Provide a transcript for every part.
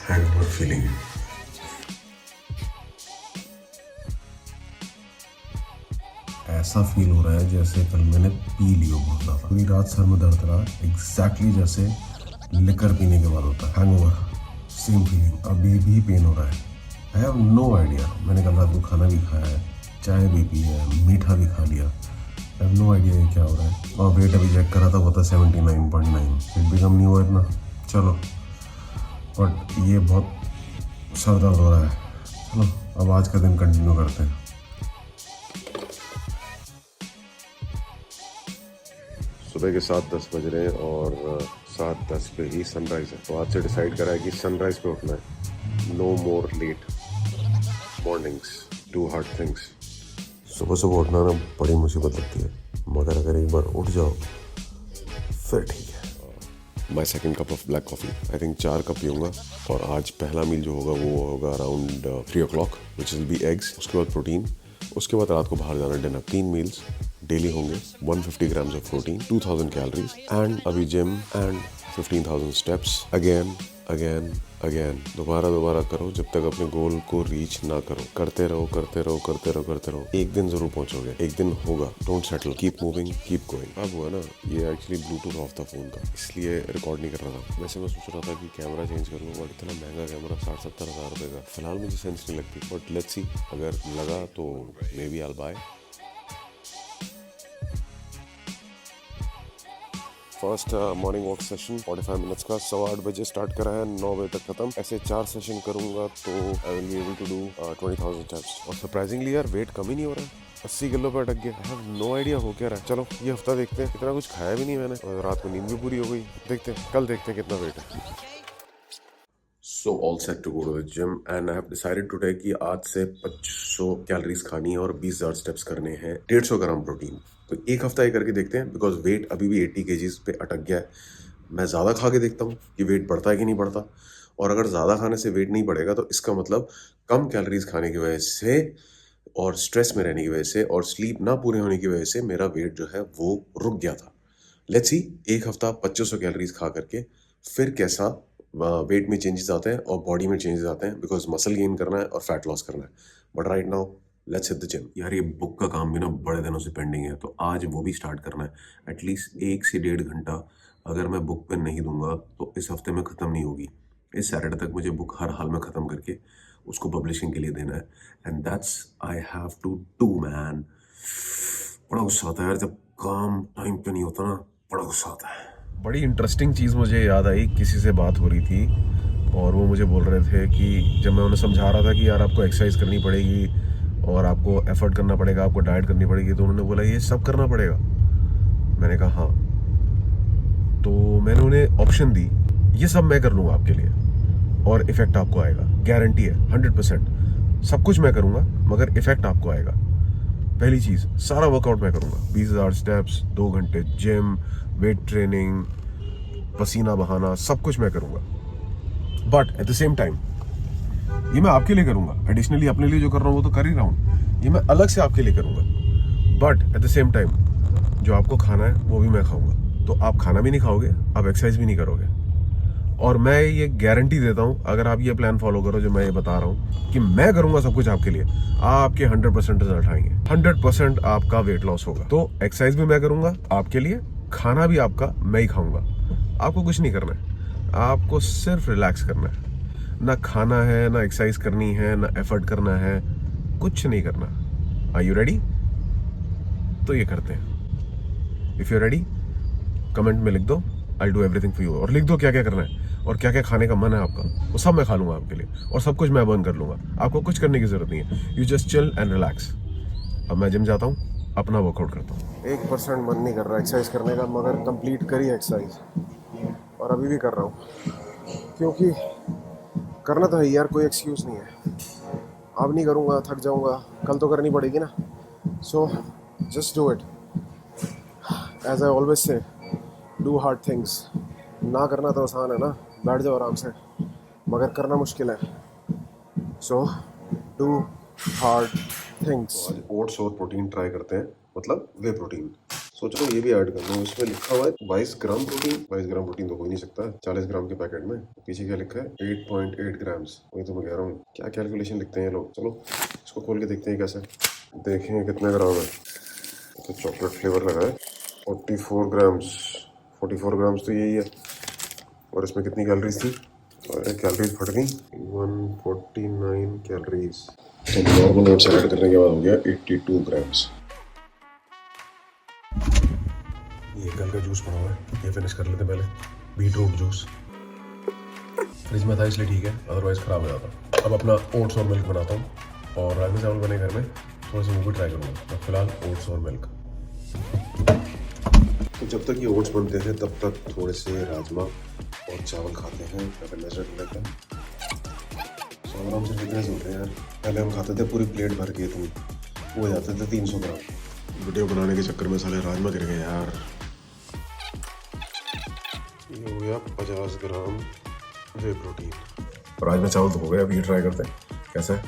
Hangover feeling. ऐसा feel हो रहा है जैसे कल मैंने पी लियो बहुत ज़्यादा। पूरी रात सर में दर्द रहा, एग्जैक्टली जैसे लिकर पीने के बाद होता है हैंगओवर। सेम फीलिंग, अभी भी पेन हो रहा है। I have no idea. मैंने कल रात को खाना भी खाया है, चाय भी पी है, मीठा भी खा लिया। आई हैव नो आइडिया ये क्या हो रहा है। और वेट अभी चेक करा था, वो था 79.9। फिर भी कम नहीं हुआ इतना। चलो, बट ये बहुत सर दर्द हो रहा है। चलो अब आज का दिन कंटिन्यू करते हैं। सुबह के 7:10 बज रहे हैं और 7:10 पे ही सनराइज है। तो आज से डिसाइड करा है कि सनराइज पे उठना है। No more late mornings, do hard things. सुबह सुबह उठना ना बड़ी मुसीबत लगती है, मगर अगर एक बार उठ जाओ फिर ठीक है। My second cup of black coffee, I think 4 cup पीऊँगा। और आज पहला मील जो होगा वो होगा around 3 o'clock, which will be eggs. उसके बाद प्रोटीन, उसके बाद रात को बाहर जाना डिनर। 3 मील्स डेली होंगे, 150 grams of protein, 2000 calories, and अभी gym and 15,000 steps again again again. दोबारा करो जब तक अपने गोल को रीच ना करो। करते रहो करते रहो करते रहो करते रहो, एक दिन जरूर पहुंचोगे, एक दिन होगा। Don't settle, keep moving, keep going. अब हुआ ना, ये एक्चुअली ब्लूटूथ ऑफ था फोन का, इसलिए रिकॉर्ड नहीं कर रहा था। वैसे मैं सोच रहा था कि कैमरा चेंज कर लूँ, बट इतना महंगा कैमरा 60-70 हज़ार रुपये का फिलहाल मुझे सेंस नहीं लगती। बट लेट्स सी, अगर लगा तो maybe I buy. First morning walk session 45 minutes का, 8:15 बजे स्टार्ट करा है, 9 बजे तक खत्म। ऐसे 4 सेशन करूंगा तो I will be able to do 20,000 steps. और सरप्राइजिंगली यार वेट कम ही नहीं हो रहा है, 80 किलो पे अटक गया। आई हैव नो आइडिया हो क्या रहा है। चलो ये हफ्ता देखते हैं। इतना कुछ खाया भी नहीं मैंने और रात को नींद भी पूरी हो गई। देखते हैं कल, देखते हैं कितना वेट है। So all set to go to the gym and I have decided today कि आज से 2500 कैलोरीज खानी है और 20,000 स्टेप्स करने हैं, 150 ग्राम प्रोटीन। तो एक हफ्ता ये करके देखते हैं, बिकॉज वेट अभी भी 80 kgs पे अटक गया है। मैं ज़्यादा खा के देखता हूँ कि वेट बढ़ता है कि नहीं बढ़ता। और अगर ज़्यादा खाने से वेट नहीं बढ़ेगा तो इसका मतलब कम कैलोरीज खाने की वजह से और स्ट्रेस में रहने की वजह से और स्लीप ना पूरे होने की वजह से मेरा वेट जो है वो रुक गया था। लेट्स सी, एक हफ्ता 2500 कैलोरीज खा करके फिर कैसा वेट में चेंजेस आते हैं और बॉडी में चेंजेस आते हैं, बिकॉज मसल गेन करना है और फैट लॉस करना है। But right now let's hit the gym. यार ये बुक का काम भी ना बड़े दिनों से पेंडिंग है, तो आज वो भी स्टार्ट करना है। एटलीस्ट 1 से 1.5 घंटा अगर मैं बुक पे नहीं दूंगा तो इस हफ्ते में ख़त्म नहीं होगी। इस सैटरडे तक मुझे बुक हर हाल में ख़त्म करके उसको पब्लिशिंग के लिए देना है, and that's I have to do man. बड़ा गुस्सा आता है यार जब काम टाइम पे नहीं होता ना, बड़ा गुस्सा आता है। बड़ी इंटरेस्टिंग चीज़ मुझे याद आई, किसी से बात हो रही थी और वो मुझे बोल रहे थे कि जब मैं उन्हें समझा रहा था कि यार आपको एक्सरसाइज करनी पड़ेगी और आपको एफर्ट करना पड़ेगा, आपको डाइट करनी पड़ेगी, तो उन्होंने बोला ये सब करना पड़ेगा। मैंने कहा हाँ। तो मैंने उन्हें ऑप्शन दी, ये सब मैं कर लूँगा आपके लिए और इफेक्ट आपको आएगा, गारंटी है 100%। सब कुछ मैं करूँगा मगर इफेक्ट आपको आएगा। पहली चीज़, सारा वर्कआउट मैं करूँगा, 20,000 स्टेप्स, 2 घंटे जिम, वेट ट्रेनिंग, पसीना बहाना, सब कुछ मैं करूँगा। But at the same time ये मैं आपके लिए करूँगा। एडिशनली अपने लिए जो कर रहा हूँ वो तो कर ही रहा हूँ, ये मैं अलग से आपके लिए करूँगा। But at the same time जो आपको खाना है वो भी मैं खाऊँगा। तो आप खाना भी नहीं खाओगे, आप एक्सरसाइज भी नहीं करोगे। और मैं ये गारंटी देता हूँ, अगर आप ये प्लान फॉलो करो जो मैं ये बता रहा हूँ कि मैं करूँगा सब कुछ आपके लिए, आपके 100% रिजल्ट आएंगे, 100% आपका वेट लॉस होगा। तो एक्सरसाइज भी मैं करूँगा आपके लिए, खाना भी आपका मैं ही खाऊंगा। आपको कुछ नहीं करना है, आपको सिर्फ रिलैक्स करना है। ना खाना है, ना एक्सरसाइज करनी है, ना एफर्ट करना है, कुछ नहीं करना। Are you ready? तो ये करते हैं। इफ यू रेडी, कमेंट में लिख दो, I do everything for you. और लिख दो क्या क्या करना है और क्या क्या खाने का मन है आपका, वो सब मैं खा लूंगा आपके लिए और सब कुछ मैं बर्न कर लूंगा। आपको कुछ करने की जरूरत नहीं है, you just chill and relax. अब मैं जिम जाता हूँ, अपना वर्कआउट करता हूँ। 1% मन नहीं कर रहा एक्सरसाइज करने का, मगर कंप्लीट करी एक्सरसाइज और अभी भी कर रहा हूँ क्योंकि करना तो है यार, कोई एक्सक्यूज नहीं है। अब नहीं करूँगा, थक जाऊँगा, कल तो करनी पड़ेगी ना। So just do it, as I always say, do hard things. ना करना तो आसान है ना, बैठ जाओ आराम से, मगर करना मुश्किल है। So do hard things. आज ओट्स और प्रोटीन ट्राई करते हैं, मतलब वे प्रोटीन। सोच रहा हूँ ये भी ऐड कर लूँ। इसमें लिखा हुआ है 22 ग्राम प्रोटीन। 22 ग्राम प्रोटीन तो हो ही नहीं सकता है 40 ग्राम के पैकेट में। पीछे क्या लिखा है 8.8 ग्राम्स। वही तो मैं कह रहा हूँ, क्या कैलकुलेशन लिखते हैं ये लोग। चलो इसको खोल के देखते हैं कैसे, देखें कितना ग्राम है। तो चॉकलेट फ्लेवर लगा है 44 ग्राम्स। 44 ग्राम्स तो यही है। और इसमें कितनी कैलोरीज थी? अरे कैलोरीज फट गई, 149 कैलोरीज। तो नॉर्मल ओट्स ऐड करने के बाद हो गया 82 ग्राम्स। ये कल का जूस पड़ा हुआ है, ये फिनिश कर लेते पहले। बीट रूट जूस फ्रिज में था इसलिए ठीक है, अदरवाइज ख़राब हो जाता। अब अपना ओट्स और मिल्क बनाता हूँ और राजमा चावल बने घर में, थोड़े से वो भी ट्राई करूँगा। तो फिलहाल ओट्स और मिल्क। तो जब तक ये ओट्स बनते हैं तब तक थोड़े से राजमा और चावल खाते हैं। अगर नजर लगता है 100 ग्राम से कितने होते हैं यार। पहले हम खाते थे पूरी प्लेट भर के, इतनी वो हो जाते थे 300 ग्राम। वीडियो बनाने के चक्कर में साले राजमा गिर गए यार। ये हो गया 50 ग्राम वे प्रोटीन। राजमा चावल तो हो गया, अभी ये ट्राई करते हैं कैसा है।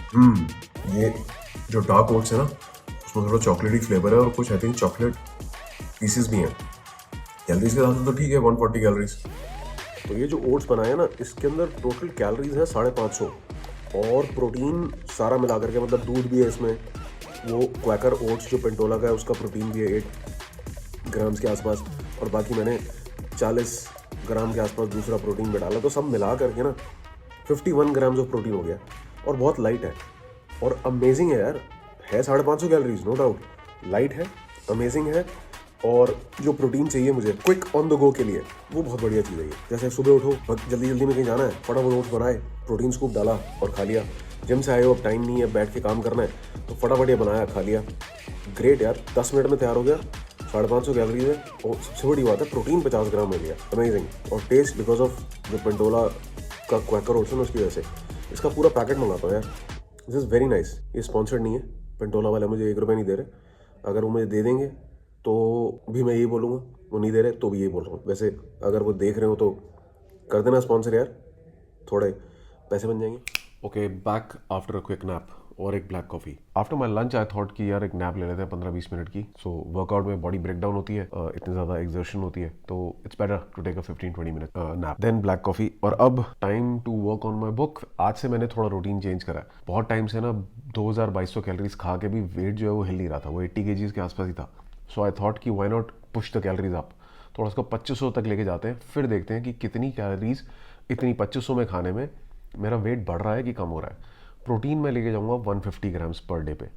ये जो डार्क ओट्स है ना, उसमें थोड़ा चॉकलेटी फ्लेवर है और कुछ आई थिंक चॉकलेट पीसेस भी हैं। कैलोरीज के साथ तो ठीक है 140 कैलोरीज। तो ये जो ओट्स बनाए हैं ना, इसके अंदर टोटल कैलोरीज है 550 और प्रोटीन सारा मिला करके, मतलब दूध भी है इसमें, वो क्वैकर ओट्स जो पेंटोला का है उसका प्रोटीन भी है 8 ग्राम्स के आसपास, और बाकी मैंने 40 ग्राम के आसपास दूसरा प्रोटीन भी डाला। तो सब मिला करके ना 51 ग्राम्स ऑफ प्रोटीन हो गया और बहुत लाइट है और अमेजिंग है यार। है 550 कैलोरीज नो डाउट, लाइट है, अमेजिंग है। और जो प्रोटीन चाहिए मुझे क्विक ऑन द गो के लिए, वो बहुत बढ़िया चीज़ है ये। जैसे सुबह उठो, जल्दी जल्दी में कहीं जाना है, फटाफट ओट्स बनाए, प्रोटीन स्कूप डाला और खा लिया। जिम से आए हो, अब टाइम नहीं है, बैठ के काम करना है, तो फटाफट ये बनाया, खा लिया। ग्रेट यार, 10 मिनट में तैयार हो गया। 550 कैलोरीज है और सबसे बड़ी बात है प्रोटीन 50 ग्राम मिल गया। अमेजिंग। और टेस्ट बिकॉज ऑफ जो पेंटोला का क्वैकर ओट्स है उसकी वजह से। इसका पूरा पैकेट मंगाता हूँ यार, दिस इज़ वेरी नाइस। ये स्पॉन्सर्ड नहीं है, पेंटोला वाले मुझे 1 रुपये नहीं दे रहे। अगर वो मुझे दे देंगे तो भी मैं यही बोलूँगा, वो नहीं दे रहे तो भी यही बोल रहा हूँ। वैसे अगर वो देख रहे हो तो कर देना स्पॉन्सर यार, थोड़े पैसे बन जाएंगे। Okay, back after a quick nap और एक black coffee. After my lunch I thought कि यार एक नैप ले लेते हैं 15-20 मिनट की। सो वर्कआउट में बॉडी ब्रेक डाउन होती है, इतनी ज़्यादा एक्सर्शन होती है, तो it's better to take a 15-20 minute nap then black coffee. और अब time to work on my book. आज से मैंने थोड़ा रूटीन चेंज करा है। बहुत टाइम से ना 2200 कैलोरीज खा के भी वेट जो है वो हिल नहीं रहा था, वो 80 kgs के आसपास ही था। सो आई थॉट कि why not push the calories up, थोड़ा उसको 2500 तक लेके जाते हैं, फिर देखते हैं कि कितनी कैलोरीज इतनी 2500 में खाने में मेरा वेट बढ़ रहा है कि कम हो रहा है। प्रोटीन मैं लेके जाऊंगा 150 ग्राम्स पर डे पे,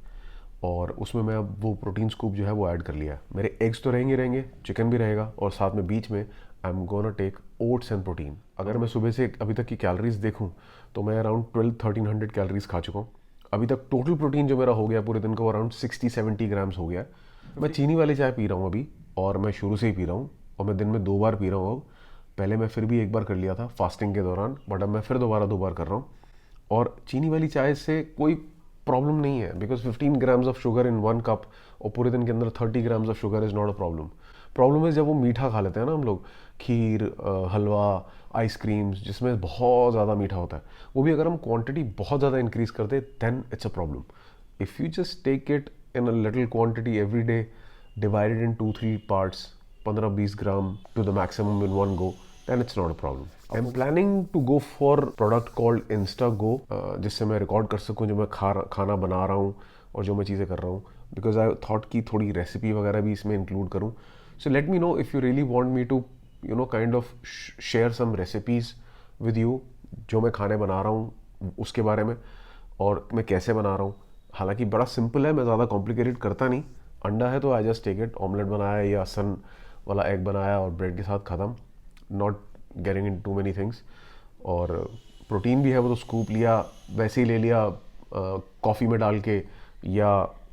और उसमें मैं अब वो प्रोटीन स्कूप जो है वो ऐड कर लिया है। मेरे एग्स तो रहेंगे, चिकन भी रहेगा, और साथ में बीच में I am gonna take oats and protein. अगर मैं सुबह से अभी तक की कैलोरीज देखूँ तो मैं अराउंड 1200-1300 कैलोरीज खा चुका हूँ अभी तक। टोटल प्रोटीन जो मेरा हो गया पूरे दिन का वो अराउंड 60-70 ग्राम्स हो गया है। मैं चीनी वाली चाय पी रहा हूँ अभी, और मैं शुरू से ही पी रहा हूँ, और मैं दिन में 2 बार पी रहा हूँ अब। पहले मैं फिर भी 1 बार कर लिया था फास्टिंग के दौरान, बट अब मैं फिर दोबारा 2 बार कर रहा हूँ। और चीनी वाली चाय से कोई प्रॉब्लम नहीं है, because 15 grams of sugar in 1 cup, और पूरे दिन के अंदर 30 grams of sugar is not a problem. Problem है जब वो मीठा खा लेते हैं ना हम लोग, खीर, हलवा, आइसक्रीम्स जिसमें बहुत ज़्यादा मीठा होता है, वो भी अगर हम क्वांटिटी बहुत ज़्यादा इंक्रीज़ कर दे then it's a problem. If you just take it in a little quantity every day, divided in 2-3 parts, 15-20 gram to the maximum in one go, then it's not a problem. I'm planning to go for product called InstaGo, जिससे मैं record कर सकूं जो मैं खाना बना रहा हूँ और जो मैं चीज़ें कर रहा हूँ, बिकॉज आई थॉट कि थोड़ी रेसिपी वगैरह भी इसमें इंक्लूड करूँ। So let me know if you really want me to kind of share some recipes with you, जो मैं खाने बना रहा हूँ उसके बारे में, और मैं कैसे बना रहा हूँ। हालांकि बड़ा सिंपल है, मैं ज़्यादा कॉम्प्लिकेटेड करता नहीं। अंडा है तो I just take it, omelette बनाया या सन वाला एग बनाया और ब्रेड के साथ ख़त्म, not getting in too many things. और प्रोटीन भी है वो तो स्कूप लिया, वैसे ही ले लिया कॉफ़ी में डाल के या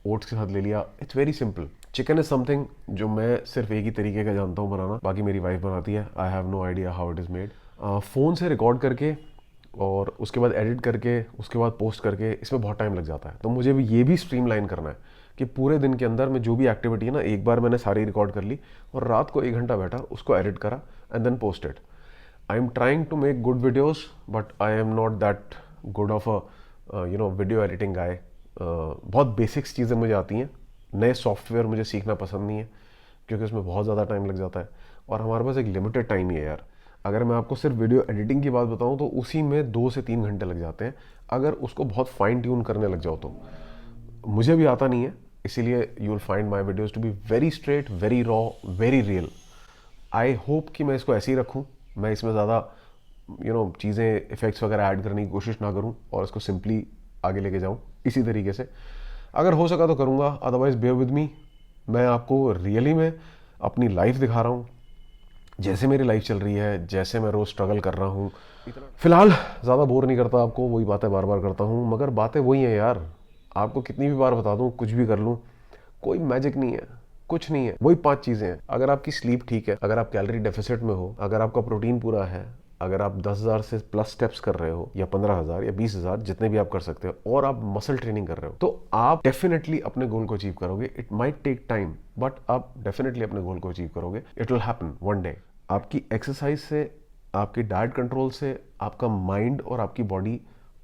ओट्स के साथ ले लिया, it's very simple. Chicken is something जो मैं सिर्फ एक ही तरीके का जानता हूँ बनाना, बाकी मेरी वाइफ बनाती है। I have no idea how it is made. Phone से रिकॉर्ड करके और उसके बाद एडिट करके उसके बाद पोस्ट करके, इसमें बहुत टाइम लग जाता है। तो मुझे भी ये भी स्ट्रीमलाइन करना है कि पूरे दिन के अंदर में जो भी एक्टिविटी है ना, एक बार मैंने सारी रिकॉर्ड कर ली और रात को 1 घंटा बैठा उसको एडिट करा and then post it. I am trying to make good videos, but I am not that good of a video editing guy. बहुत बेसिक्स चीज़ें मुझे आती हैं, नए सॉफ्टवेयर मुझे सीखना पसंद नहीं है, क्योंकि उसमें बहुत ज़्यादा टाइम लग जाता है और हमारे पास एक लिमिटेड टाइम ही है यार। अगर मैं आपको सिर्फ वीडियो एडिटिंग की बात बताऊं तो उसी में 2 से 3 घंटे लग जाते हैं, अगर उसको बहुत फाइन ट्यून करने लग जाओ तो। मुझे भी आता नहीं है, इसीलिए you will find my videos to be very straight, very raw, very real. I hope कि मैं इसको ऐसे ही रखूँ, मैं इसमें ज़्यादा चीज़ें इफ़ेक्ट्स वगैरह ऐड करने की कोशिश ना करूँ और इसको सिंपली आगे लेके जाऊँ इसी तरीके से। अगर हो सका तो करूँगा, अदरवाइज बेयर विद मी। मैं आपको रियली में अपनी लाइफ दिखा रहा हूँ, जैसे मेरी लाइफ चल रही है, जैसे मैं रोज़ स्ट्रगल कर रहा हूँ। फिलहाल ज़्यादा बोर नहीं करता आपको, वही बातें बार बार करता हूँ, मगर बातें वही हैं यार। आपको कितनी भी बार बता दूँ, कुछ भी कर लूँ, कोई मैजिक नहीं है, कुछ नहीं है। वही 5 चीज़ें हैं। अगर आपकी स्लीप ठीक है, अगर आप कैलोरी डेफिसिट में हो, अगर आपका प्रोटीन पूरा है, अगर आप 10,000 से प्लस स्टेप्स कर रहे हो या 15,000 या 20,000 जितने भी आप कर सकते हो, और आप मसल ट्रेनिंग कर रहे हो, तो आप डेफिनेटली अपने गोल को अचीव करोगे। It might take time, but आप डेफिनेटली अपने गोल को अचीव करोगे। It will happen one day. आपकी एक्सरसाइज से, आपकी डाइट कंट्रोल से आपका माइंड और आपकी बॉडी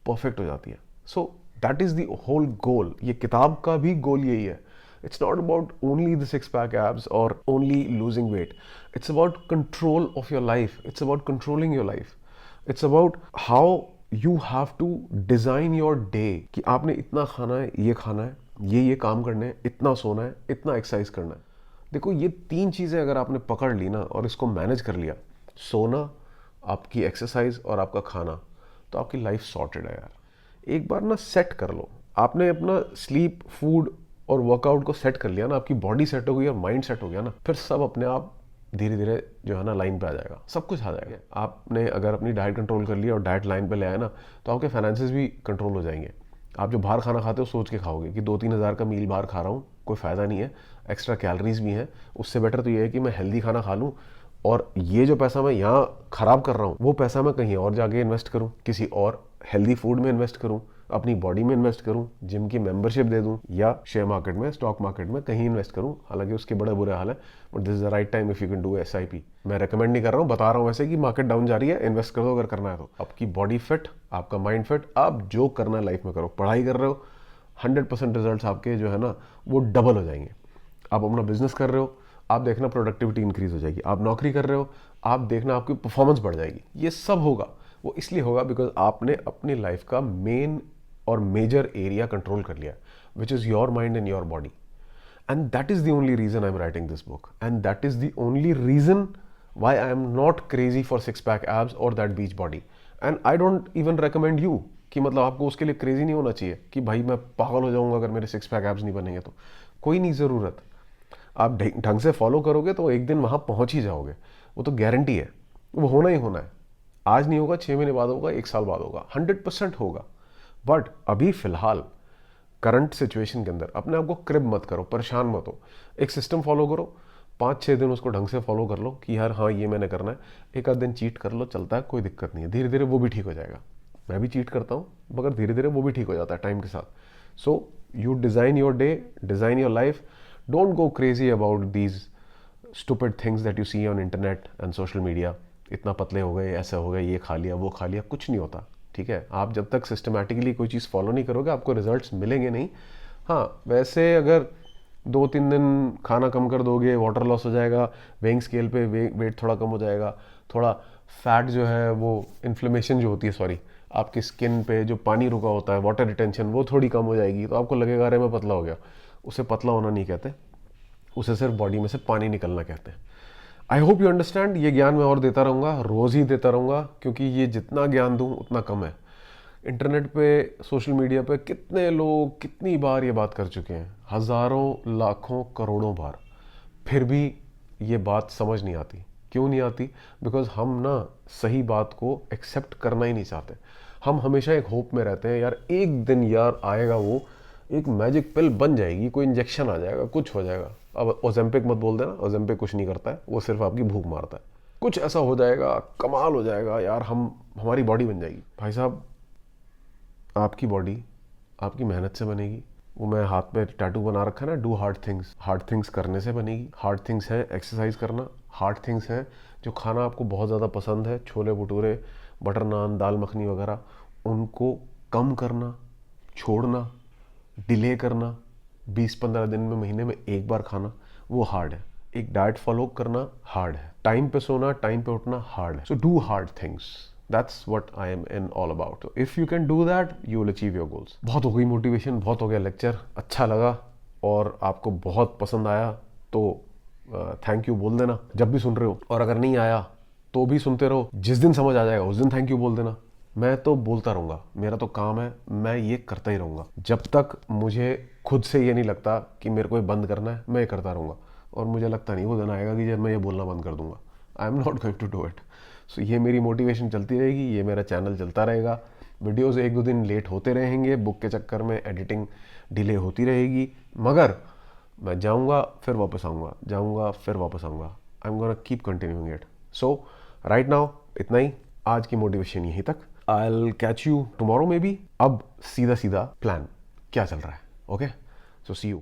परफेक्ट हो जाती है। So that is the whole goal. ये किताब का भी गोल यही है। It's not about only the six-pack abs or only losing weight. It's about control of your life. It's about controlling your life. It's about how you have to design your day कि आपने इतना खाना है, ये काम करने हैं, इतना सोना है, इतना एक्सरसाइज करना है। देखो, ये 3 चीज़ें अगर आपने पकड़ ली ना और इसको मैनेज कर लिया, सोना, आपकी एक्सरसाइज और आपका खाना, तो आपकी लाइफ सॉर्टेड है यार। एक बार ना सेट कर लो, आपने अपना स्लीप, फूड और वर्कआउट को सेट कर लिया ना, आपकी बॉडी सेट हो गई और माइंड सेट हो गया ना, फिर सब अपने आप धीरे धीरे जो है ना लाइन पे आ जाएगा, सब कुछ आ जाएगा। आपने अगर अपनी डाइट कंट्रोल कर लिया और डाइट लाइन पे ले आया ना, तो आपके फाइनेंसेस भी कंट्रोल हो जाएंगे। आप जो बाहर खाना खाते हो सोच के खाओगे कि 2-3 हज़ार का मील बाहर खा रहा हूँ, कोई फ़ायदा नहीं है, एक्स्ट्रा कैलोरीज भी हैं, उससे बेटर तो ये है कि मैं हेल्दी खाना खा लूँ और ये जो पैसा मैं यहाँ ख़राब कर रहा हूँ वो पैसा मैं कहीं और जाके इन्वेस्ट करूँ, किसी और हेल्दी फूड में इन्वेस्ट करूँ, अपनी बॉडी में इन्वेस्ट करूं, जिम की मेंबरशिप दे दूं, या शेयर मार्केट में, स्टॉक मार्केट में कहीं इन्वेस्ट करूं। हालांकि उसके बड़े बुरे हाल है, but this is the right time if you can do SIP। मैं रेकमेंड नहीं कर रहा हूं, बता रहा हूं वैसे कि मार्केट डाउन जा रही है, इन्वेस्ट कर दो अगर करना है तो। आपकी बॉडी फिट, आपका माइंड फिट, आप जो करना है लाइफ में करो। पढ़ाई कर रहे हो, 100% रिजल्ट आपके जो है ना वो डबल हो जाएंगे। आप अपना बिजनेस कर रहे हो, आप देखना प्रोडक्टिविटी इंक्रीज हो जाएगी। आप नौकरी कर रहे हो, आप देखना आपकी परफॉर्मेंस बढ़ जाएगी। ये सब होगा, वो इसलिए होगा बिकॉज आपने अपनी लाइफ का मेन और मेजर एरिया कंट्रोल कर लिया, which is your mind and your body. And that is the only reason I am writing this book, and that is the only reason why I am not crazy for 6-pack abs और that beach body. And I don't even recommend you कि मतलब आपको उसके लिए crazy नहीं होना चाहिए कि भाई मैं पागल हो जाऊंगा अगर मेरे 6-pack एब्स नहीं बनेंगे तो। कोई नहीं ज़रूरत, आप ढंग से फॉलो करोगे तो एक दिन वहां पहुंच ही जाओगे, वो तो गारंटी है। वो होना ही होना है, आज नहीं होगा, 6 महीने बाद होगा, 1 साल बाद होगा, 100% होगा। बट अभी फिलहाल करंट सिचुएशन के अंदर अपने आप को क्रिब मत करो, परेशान मत हो। एक सिस्टम फॉलो करो, 5-6 दिन उसको ढंग से फॉलो कर लो कि यार हाँ ये मैंने करना है। एक आध दिन चीट कर लो, चलता है, कोई दिक्कत नहीं है, धीरे धीरे वो भी ठीक हो जाएगा। मैं भी चीट करता हूँ, मगर धीरे धीरे वो भी ठीक हो जाता है टाइम के साथ। So you design your day, design your life. Don't go crazy about these stupid things that you see on internet and social media. इतना पतले हो गए, ऐसा हो गया, ये खा लिया, वो खा लिया, कुछ नहीं होता। ठीक है, आप जब तक सिस्टमैटिकली कोई चीज़ फॉलो नहीं करोगे आपको रिजल्ट्स मिलेंगे नहीं। हाँ, वैसे अगर 2-3 दिन खाना कम कर दोगे, वाटर लॉस हो जाएगा, वेइंग स्केल पे वेट थोड़ा कम हो जाएगा, थोड़ा फैट जो है वो इन्फ्लेमेशन जो होती है, सॉरी, आपकी स्किन पे जो पानी रुका होता है, वाटर रिटेंशन, वो थोड़ी कम हो जाएगी, तो आपको लगेगा अरे मैं पतला हो गया। उसे पतला होना नहीं कहते, उसे सिर्फ बॉडी में से पानी निकलना कहते हैं। I hope you understand. ये ज्ञान मैं और देता रहूँगा, रोज़ ही देता रहूँगा, क्योंकि ये जितना ज्ञान दूँ उतना कम है। इंटरनेट पे, सोशल मीडिया पे कितने लोग कितनी बार ये बात कर चुके हैं, हज़ारों, लाखों, करोड़ों बार, फिर भी ये बात समझ नहीं आती। क्यों नहीं आती? बिकॉज हम ना सही बात को एक्सेप्ट करना ही नहीं चाहते। हम हमेशा एक होप में रहते हैं, यार एक दिन यार आएगा, वो एक मैजिक पिल बन जाएगी, कोई इंजेक्शन आ जाएगा, कुछ हो जाएगा। अब ओजेम्पिक मत बोल देना, ओजेम्पिक कुछ नहीं करता है, वो सिर्फ आपकी भूख मारता है। कुछ ऐसा हो जाएगा, कमाल हो जाएगा यार, हमारी बॉडी बन जाएगी। भाई साहब, आपकी बॉडी आपकी मेहनत से बनेगी। वो मैं हाथ पे टैटू बना रखा है ना, डू हार्ड थिंग्स करने से बनेगी। हार्ड थिंग्स है एक्सरसाइज करना, हार्ड थिंग्स है जो खाना आपको बहुत ज़्यादा पसंद है, छोले भटूरे, बटर नान, दाल मखनी वगैरह, उनको कम करना, छोड़ना, डिले करना, 20-15 दिन में, महीने में एक बार खाना, वो हार्ड है। एक डाइट फॉलो करना हार्ड है, टाइम पे सोना, टाइम पे उठना हार्ड है. So do hard things. That's what I am in all about. If you can do that you will achieve your goals. बहुत हो गई मोटिवेशन, बहुत हो गया लेक्चर. अच्छा लगा और आपको बहुत पसंद आया तो थैंक यू बोल देना जब भी सुन रहे हो, और अगर नहीं आया तो भी सुनते रहो. जिस दिन समझ आ जाएगा उस दिन थैंक यू बोल देना. मैं तो बोलता रहूँगा, मेरा तो काम है, मैं ये करता ही रहूँगा जब तक मुझे खुद से ये नहीं लगता कि मेरे को ये बंद करना है. मैं ये करता रहूँगा और मुझे लगता नहीं वो दिन आएगा कि जब मैं ये बोलना बंद कर दूंगा. I am not going to do it. So ये मेरी मोटिवेशन चलती रहेगी, ये मेरा चैनल चलता रहेगा. वीडियोज़ 1-2 दिन लेट होते रहेंगे, बुक के चक्कर में एडिटिंग डिले होती रहेगी, मगर मैं जाऊँगा फिर वापस आऊँगा, जाऊँगा फिर वापस आऊँगा. I am gonna keep continuing it. So right now इतना ही. आज की मोटिवेशन यहीं तक. I will catch you tomorrow maybe. अब सीधा सीधा प्लान क्या चल रहा है. Okay, so see you.